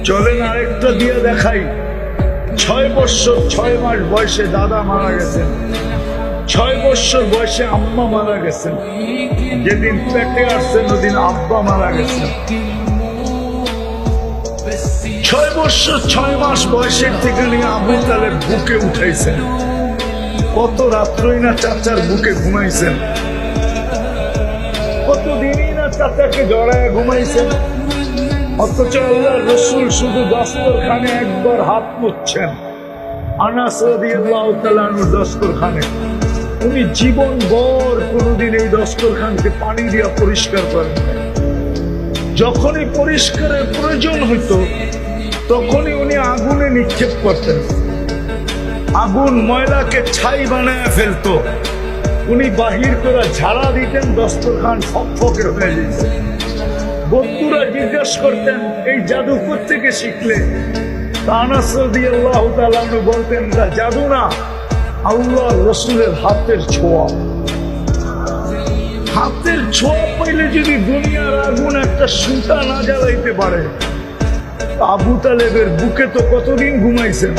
চলেন আরেকটা দিয়ে দেখাই। 6 বছর 6 মাস বয়সে দাদা মারা গেছেন, 6 বছর বয়সে আম্মা মারা গেছেন, যেদিন পেটে আসছেন ওদিন আব্বা মারা গেছেন। 6 বছর 6 মাস বয়সের থেকে নিয়ে আবু তালেব বুকে উঠাইছেন। কত রাত্রই না চাচার বুকে ঘুমাইছেন, কতদিনই না চাচাকে জড়ায় ঘুমাইছেন। অথচ আল্লাহর রাসূল শুধু দস্তরখানে একবার হাত মুছছেন, আনাস রাদিয়াল্লাহু তাআলা আনহু দস্তরখানে। উনি জীবন ভর কোনোদিন এই দস্তরখানকে পানি দিয়া পরিষ্কার করেন। যখনই পরিষ্কারের প্রয়োজন হইতো তখনই উনি আগুনে নিক্ষেপ করতেন। আগুন ময়লাকে ছাই বানায় ফেলতো, উনি বাহির করে ঝাড়া দিতেন, দস্তরখান ফকফকে হয়ে যেত। বন্ধুরা জিজ্ঞাসা করতেন এই জাদু থেকে শিখলে? আনাস রাদিয়াল্লাহু তাআলা আনহু বলতেন, জাদু না, আল্লাহর রাসূলের হাতের ছোঁয়া। হাতের ছোঁয়া পাইলে যদি দুনিয়ার আগুন একটা সুতা না জ্বালাইতে পারে, আবু তালেবের বুকে তো কতদিন ঘুমাইছেন।